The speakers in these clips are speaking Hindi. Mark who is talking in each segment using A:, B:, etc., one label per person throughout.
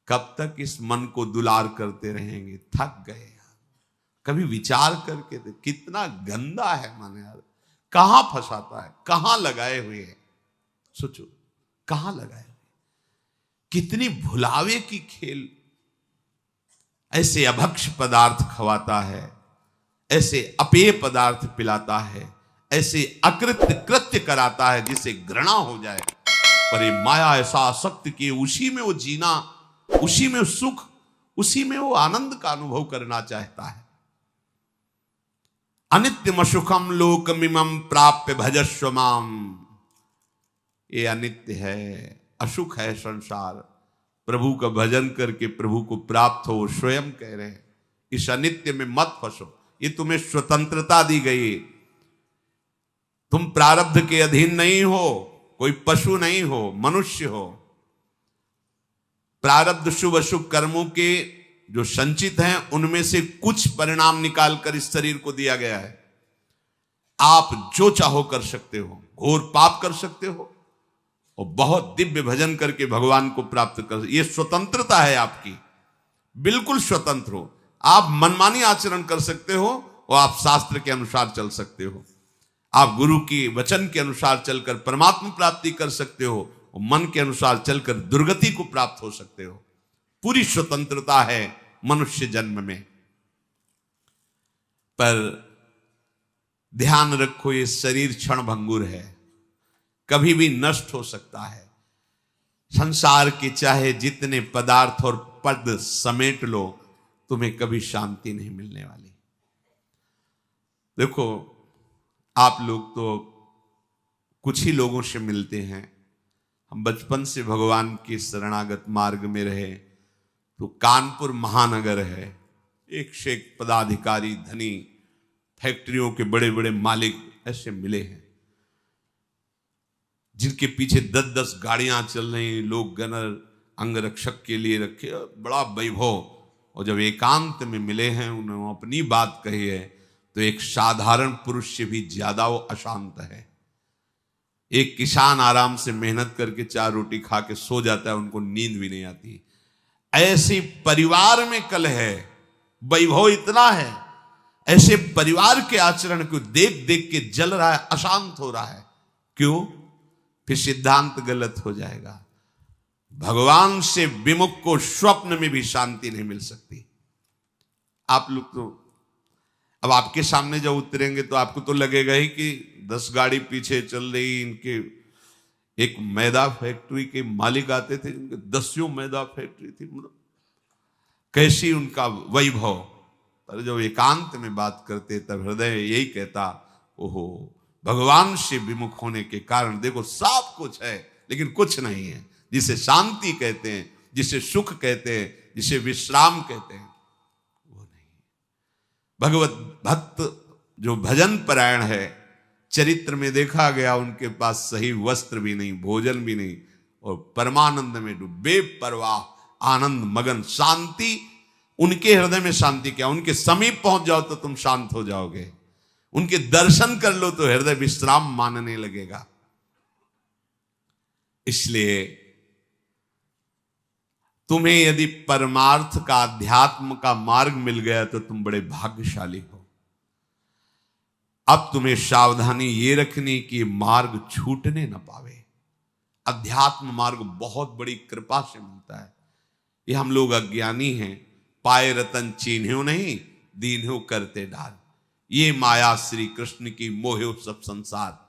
A: कब तक इस मन को दुलार करते रहेंगे? थक गए। कभी विचार करके दे, कितना गंदा है मन यार, कहां फंसाता है, कहां लगाए हुए है। सोचो कहां लगाए हुए, कितनी भुलावे की खेल। ऐसे अभक्ष पदार्थ खवाता है, ऐसे अपेय पदार्थ पिलाता है, ऐसे अकृत्य कृत्य कराता है जिसे घृणा हो जाए। पर ये माया ऐसा आसक्त कि उसी में वो जीना, उसी में सुख, उसी में वो आनंद का अनुभव करना चाहता है। अनित्यम सुखम लोकमिमं प्राप्य भजस्व माम। ये अनित्य है, असुख है संसार। प्रभु का भजन करके प्रभु को प्राप्त हो, स्वयं कह रहे हैं इस अनित्य में मत फंसो। ये तुम्हें स्वतंत्रता दी गई, तुम प्रारब्ध के अधीन नहीं हो, कोई पशु नहीं हो, मनुष्य हो। प्रारब्ध शुभ अशुभ कर्मों के जो संचित हैं उनमें से कुछ परिणाम निकालकर इस शरीर को दिया गया है। आप जो चाहो कर सकते हो, घोर पाप कर सकते हो और बहुत दिव्य भजन करके भगवान को प्राप्त कर। ये स्वतंत्रता है आपकी, बिल्कुल स्वतंत्र हो। आप मनमानी आचरण कर सकते हो और आप शास्त्र के अनुसार चल सकते हो। आप गुरु की वचन के अनुसार चलकर परमात्मा प्राप्ति कर सकते हो और मन के अनुसार चलकर दुर्गति को प्राप्त हो सकते हो। पूरी स्वतंत्रता है मनुष्य जन्म में। पर ध्यान रखो, ये शरीर क्षण भंगुर है, कभी भी नष्ट हो सकता है। संसार के चाहे जितने पदार्थ और पद समेट लो, तुम्हें कभी शांति नहीं मिलने वाली। देखो आप लोग तो कुछ ही लोगों से मिलते हैं। हम बचपन से भगवान के शरणागत मार्ग में रहे, तो कानपुर महानगर है, एक से एक पदाधिकारी, धनी, फैक्ट्रियों के बड़े बड़े मालिक ऐसे मिले हैं जिनके पीछे 10-10 गाड़ियां चल रही, लोग गनर अंगरक्षक के लिए रखे, बड़ा वैभव। और जब एकांत में मिले हैं, उन्होंने अपनी बात कही है, तो एक साधारण पुरुष से भी ज्यादा वो अशांत है। एक किसान आराम से मेहनत करके 4 रोटी खा के सो जाता है, उनको नींद भी नहीं आती। ऐसे परिवार में कलह है, वैभव इतना है, ऐसे परिवार के आचरण को देख देख के जल रहा है, अशांत हो रहा है। क्यों? फिर सिद्धांत गलत हो जाएगा। भगवान से विमुख को स्वप्न में भी शांति नहीं मिल सकती। आप लोग तो अब आपके सामने जब उतरेंगे तो आपको तो लगेगा ही कि 10 गाड़ी पीछे चल रही। इनके एक मैदा फैक्ट्री के मालिक आते थे, जिनके 10 मैदा फैक्ट्री थी, मतलब कैसी उनका वैभव। पर जब एकांत में बात करते तब हृदय यही कहता, ओहो, भगवान से विमुख होने के कारण देखो सब कुछ है लेकिन कुछ नहीं है। जिसे शांति कहते हैं, जिसे सुख कहते हैं, जिसे विश्राम कहते हैं, वो नहीं। भगवत भक्त जो भजन परायण है, चरित्र में देखा गया उनके पास सही वस्त्र भी नहीं, भोजन भी नहीं, और परमानंद में डूबे, परवाह आनंद मगन, शांति। उनके हृदय में शांति क्या, उनके समीप पहुंच जाओ तो तुम शांत हो जाओगे। उनके दर्शन कर लो तो हृदय विश्राम मानने लगेगा। इसलिए तुम्हें यदि परमार्थ का, अध्यात्म का मार्ग मिल गया तो तुम बड़े भाग्यशाली हो। अब तुम्हें सावधानी ये रखनी कि मार्ग छूटने न पावे। अध्यात्म मार्ग बहुत बड़ी कृपा से मिलता है। ये हम लोग अज्ञानी हैं, पाए रतन चीन्ह्यो नहीं, दीन्ह्यो करते डाल। ये माया श्री कृष्ण की मोहे सब संसार।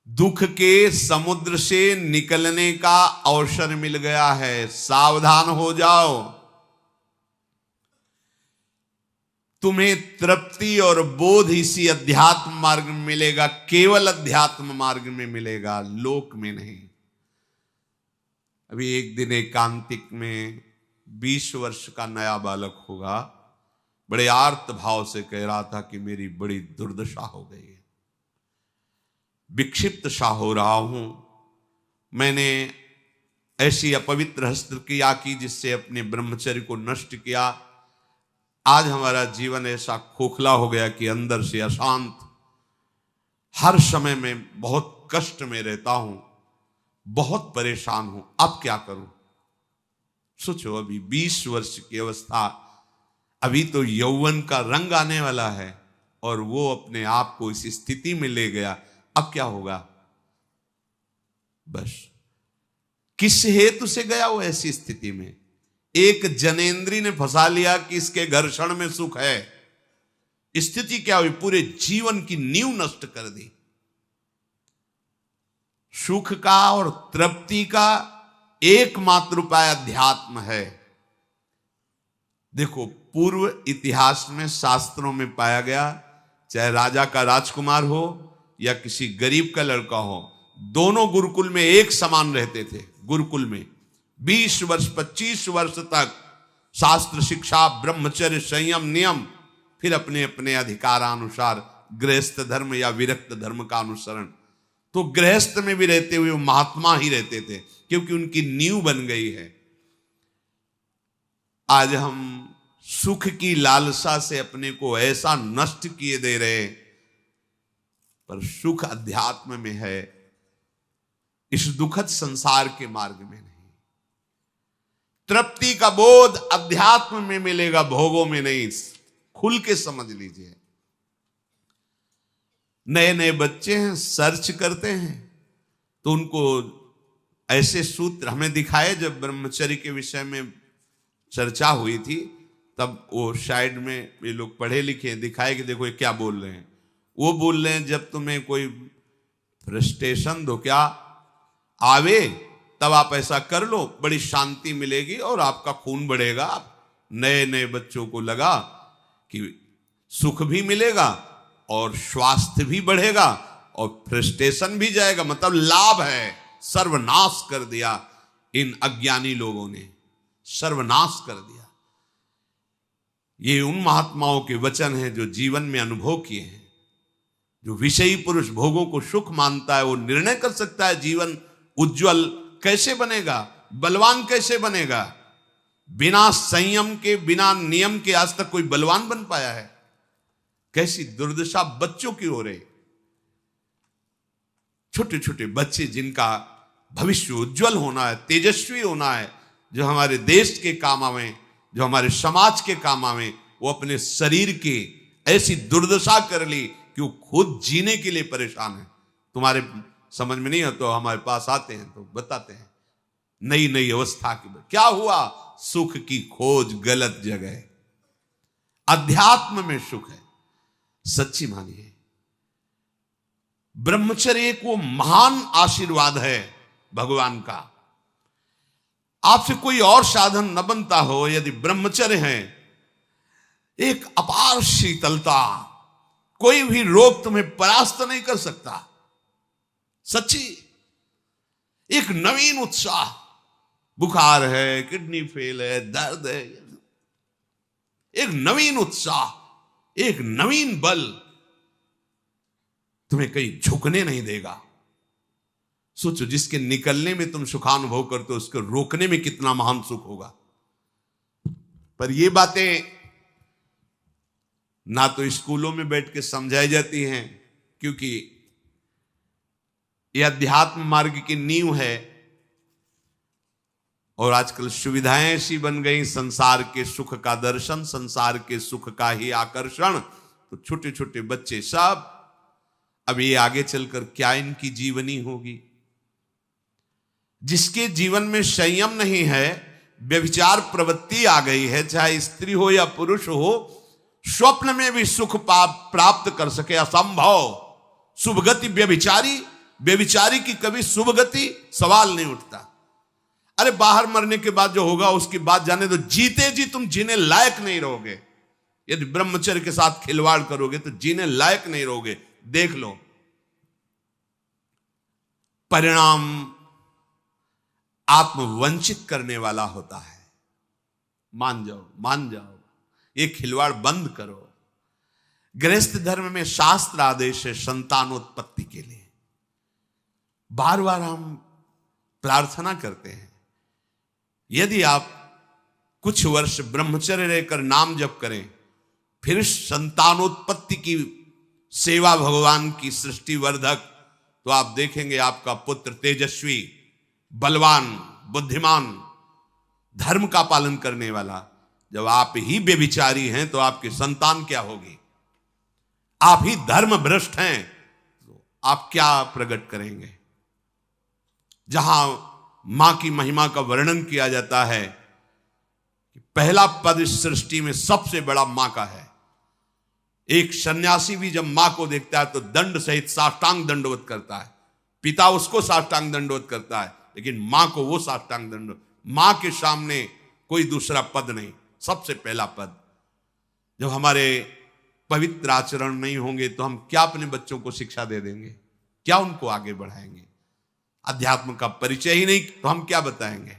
A: दुख के समुद्र से निकलने का अवसर मिल गया है, सावधान हो जाओ। तुम्हें तृप्ति और बोध इसी अध्यात्म मार्ग में मिलेगा, केवल अध्यात्म मार्ग में मिलेगा, लोक में नहीं। अभी एक दिन एकांतिक में 20 वर्ष का नया बालक होगा, बड़े आर्त भाव से कह रहा था कि मेरी बड़ी दुर्दशा हो गई है, विक्षिप्त सा हो रहा हूं। मैंने ऐसी अपवित्र हस्तक्रिया की जिससे अपने ब्रह्मचर्य को नष्ट किया। आज हमारा जीवन ऐसा खोखला हो गया कि अंदर से अशांत, हर समय में बहुत कष्ट में रहता हूं, बहुत परेशान हूं, अब क्या करूं। सोचो, अभी 20 वर्ष की अवस्था, अभी तो यौवन का रंग आने वाला है, और वो अपने आप को इस स्थिति में ले गया। अब क्या होगा? बस किस हेतु से गया वो ऐसी स्थिति में? एक जनेंद्री ने फंसा लिया कि इसके घर्षण में सुख है। स्थिति क्या हुई? पूरे जीवन की नींव नष्ट कर दी। सुख का और तृप्ति का एकमात्र उपाय अध्यात्म है। देखो, पूर्व इतिहास में, शास्त्रों में पाया गया, चाहे राजा का राजकुमार हो या किसी गरीब का लड़का हो, दोनों गुरुकुल में एक समान रहते थे। गुरुकुल में 20 वर्ष 25 वर्ष तक शास्त्र शिक्षा, ब्रह्मचर्य, संयम, नियम, फिर अपने अपने अधिकारानुसार गृहस्थ धर्म या विरक्त धर्म का अनुसरण। तो गृहस्थ में भी रहते हुए वो महात्मा ही रहते थे, क्योंकि उनकी नींव बन गई है। आज हम सुख की लालसा से अपने को ऐसा नष्ट किए दे रहे, पर सुख अध्यात्म में है, इस दुखद संसार के मार्ग में नहीं। तृप्ति का बोध अध्यात्म में मिलेगा, भोगों में नहीं। खुल के समझ लीजिए। नए नए बच्चे हैं, सर्च करते हैं, तो उनको ऐसे सूत्र हमें दिखाए। जब ब्रह्मचर्य के विषय में चर्चा हुई थी, तब वो साइड में ये लोग पढ़े लिखे दिखाए कि देखो ये क्या बोल रहे हैं। वो बोल रहे हैं, जब तुम्हें कोई फ्रस्ट्रेशन दो क्या आवे, तब आप ऐसा कर लो, बड़ी शांति मिलेगी और आपका खून बढ़ेगा। नए नए बच्चों को लगा कि सुख भी मिलेगा और स्वास्थ्य भी बढ़ेगा और फ्रस्ट्रेशन भी जाएगा, मतलब लाभ है। सर्वनाश कर दिया इन अज्ञानी लोगों ने, सर्वनाश कर दिया। ये उन महात्माओं के वचन हैं जो जीवन में अनुभव किए हैं। जो विषयी पुरुष भोगों को सुख मानता है, वो निर्णय कर सकता है जीवन उज्जवल कैसे बनेगा, बलवान कैसे बनेगा। बिना संयम के, बिना नियम के आज तक कोई बलवान बन पाया है? कैसी दुर्दशा बच्चों की हो रही। छोटे छोटे बच्चे जिनका भविष्य उज्जवल होना है, तेजस्वी होना है, जो हमारे देश के काम आवे, जो हमारे समाज के काम आवे, वो अपने शरीर की ऐसी दुर्दशा कर ली कि वो खुद जीने के लिए परेशान है। तुम्हारे समझ में नहीं है तो हमारे पास आते हैं तो बताते हैं नई नई अवस्था की। क्या हुआ? सुख की खोज गलत जगह। अध्यात्म में सुख है, सच्ची मानिए। ब्रह्मचर्य एक वो महान आशीर्वाद है भगवान का। आपसे कोई और साधन न बनता हो, यदि ब्रह्मचर्य है, एक अपार शीतलता, कोई भी रोग तुम्हें परास्त नहीं कर सकता। सच्ची, एक नवीन उत्साह। बुखार है, किडनी फेल है, दर्द है, एक नवीन उत्साह, एक नवीन बल तुम्हें कहीं झुकने नहीं देगा। सोचो, जिसके निकलने में तुम सुखानुभव करते हो, उसको रोकने में कितना महान सुख होगा। पर ये बातें ना तो स्कूलों में बैठ के समझाई जाती हैं, क्योंकि यह अध्यात्म मार्ग की नींव है। और आजकल सुविधाएं ऐसी बन गई, संसार के सुख का दर्शन, संसार के सुख का ही आकर्षण। तो छोटे छोटे बच्चे सब, अब ये आगे चलकर क्या इनकी जीवनी होगी। जिसके जीवन में संयम नहीं है, व्यभिचार प्रवृत्ति आ गई है, चाहे स्त्री हो या पुरुष हो, स्वप्न में भी सुख प्राप्त कर सके असंभव। शुभ गति व्यभिचारी, व्यभिचारी की कभी शुभ गति सवाल नहीं उठता। अरे बाहर मरने के बाद जो होगा उसकी बात जाने दो, जीते जी तुम जीने लायक नहीं रहोगे। यदि ब्रह्मचर्य के साथ खिलवाड़ करोगे तो जीने लायक नहीं रहोगे। देख लो परिणाम आत्मवंचित करने वाला होता है। मान जाओ, मान जाओ, ये खिलवाड़ बंद करो। गृहस्थ धर्म में शास्त्र आदेश है संतानोत्पत्ति के लिए। बार बार हम प्रार्थना करते हैं, यदि आप कुछ वर्ष ब्रह्मचर्य रहकर नाम जप करें, फिर संतानोत्पत्ति की सेवा भगवान की सृष्टि वर्धक, तो आप देखेंगे आपका पुत्र तेजस्वी, बलवान, बुद्धिमान, धर्म का पालन करने वाला। जब आप ही बेविचारी हैं तो आपकी संतान क्या होगी? आप ही धर्म भ्रष्ट हैं तो आप क्या प्रकट करेंगे? जहां मां की महिमा का वर्णन किया जाता है, पहला पद इस सृष्टि में सबसे बड़ा मां का है। एक सन्यासी भी जब मां को देखता है तो दंड सहित साष्टांग दंडवत करता है। पिता उसको साष्टांग दंडवत करता है, लेकिन मां को वो साष्टांग दंडवत। मां के सामने कोई दूसरा पद नहीं, सबसे पहला पद। जब हमारे पवित्र आचरण नहीं होंगे तो हम क्या अपने बच्चों को शिक्षा दे देंगे? क्या उनको आगे बढ़ाएंगे? अध्यात्म का परिचय ही नहीं तो हम क्या बताएंगे?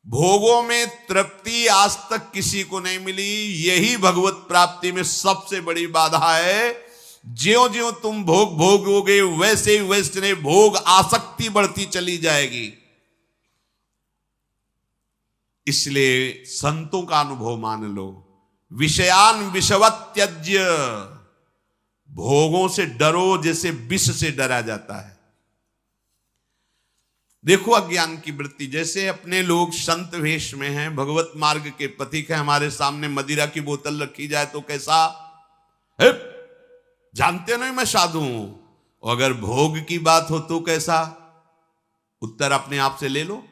A: भोगों में तृप्ति आज तक किसी को नहीं मिली, यही भगवत प्राप्ति में सबसे बड़ी बाधा है। ज्यों ज्यों तुम भोग भोगोगे वैसे ही वैसे भोग आसक्ति बढ़ती चली जाएगी। इसलिए संतों का अनुभव मान लो, विषयान विषवत त्यज्य, भोगों से डरो जैसे विष से डरा जाता है। देखो अज्ञान की वृत्ति, जैसे अपने लोग संत वेश में हैं, भगवत मार्ग के पथिक है, हमारे सामने मदिरा की बोतल रखी जाए तो कैसा? जानते नहीं मैं साधु हूं। और अगर भोग की बात हो तो कैसा? उत्तर अपने आप से ले लो,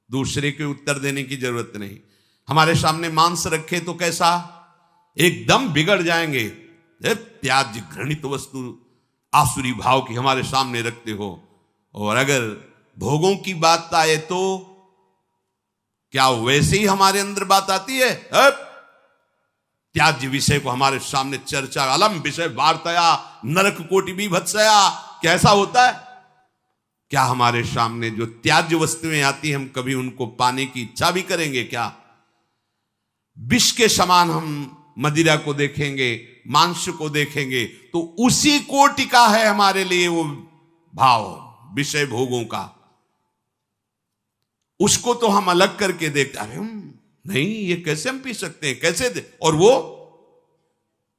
A: दूसरे के उत्तर देने की जरूरत नहीं। हमारे सामने मांस रखे तो कैसा? एकदम बिगड़ जाएंगे। त्याज्य घृणित वस्तु आसुरी भाव की हमारे सामने रखते हो। और अगर भोगों की बात आए तो क्या वैसे ही हमारे अंदर बात आती है? त्याज्य विषय को हमारे सामने चर्चा, अलम विषय वार्तया नरक कोटि बीभत्सया, कैसा होता है? क्या हमारे सामने जो त्याज्य वस्तुएं आती हैं हम कभी उनको पाने की इच्छा भी करेंगे क्या? विष के समान हम मदिरा को देखेंगे, मांस को देखेंगे तो उसी कोटि का है हमारे लिए वो भाव विषय भोगों का। उसको तो हम अलग करके देखते, अरे नहीं ये कैसे हम पी सकते हैं, कैसे दे? और वो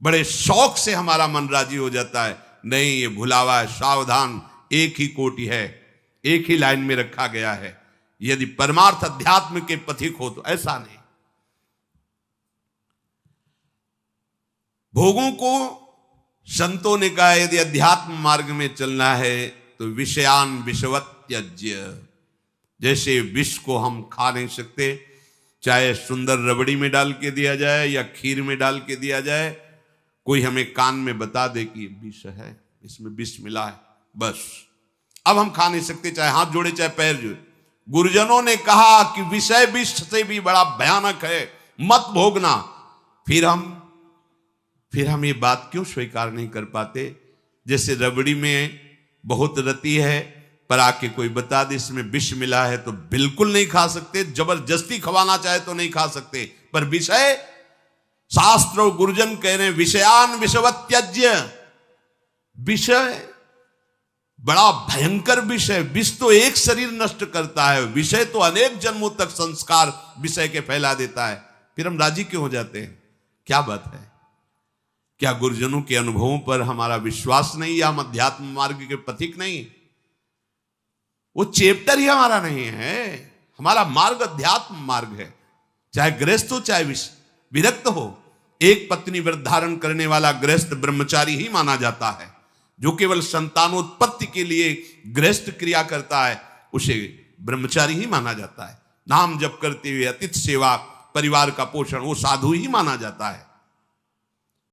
A: बड़े शौक से हमारा मन राजी हो जाता है। नहीं, ये भुलावा है, सावधान, एक ही कोटि है, एक ही लाइन में रखा गया है। यदि परमार्थ अध्यात्म के पथिक हो तो ऐसा नहीं। भोगों को संतों ने कहा यदि अध्यात्म मार्ग में चलना है तो विषयान विषवत त्यज्य। जैसे विष को हम खा नहीं सकते, चाहे सुंदर रबड़ी में डाल के दिया जाए या खीर में डाल के दिया जाए, कोई हमें कान में बता दे कि विष है, इसमें विष मिला है, बस अब हम खा नहीं सकते, चाहे हाथ जोड़े चाहे पैर जोड़े। गुरुजनों ने कहा कि विषय विष से भी बड़ा भयानक है, मत भोगना। फिर हम ये बात क्यों स्वीकार नहीं कर पाते? जैसे रबड़ी में बहुत रति है, पर आके कोई बता दे इसमें विष मिला है तो बिल्कुल नहीं खा सकते, जबरदस्ती खवाना चाहे तो नहीं खा सकते। पर विषय, शास्त्र और गुरुजन कह रहे हैं विषयान विषवत त्यज्य। विषय बड़ा भयंकर विषय। विष तो एक शरीर नष्ट करता है, विषय तो अनेक जन्मों तक संस्कार विषय के फैला देता है। फिर हम राजी क्यों हो जाते हैं? क्या बात है? क्या गुरुजनों के अनुभवों पर हमारा विश्वास नहीं, या हम अध्यात्म मार्ग के पथिक नहीं? वो चैप्टर ही हमारा नहीं है। हमारा मार्ग अध्यात्म मार्ग है, चाहे गृहस्थ हो चाहे विरक्त हो। एक पत्नी व्रत धारण करने वाला गृहस्थ ब्रह्मचारी ही माना जाता है। जो केवल संतानोत्पत्ति के लिए गृहस्थ क्रिया करता है उसे ब्रह्मचारी ही माना जाता है। नाम जप करते हुए अतिथि सेवा, परिवार का पोषण, वो साधु ही माना जाता है।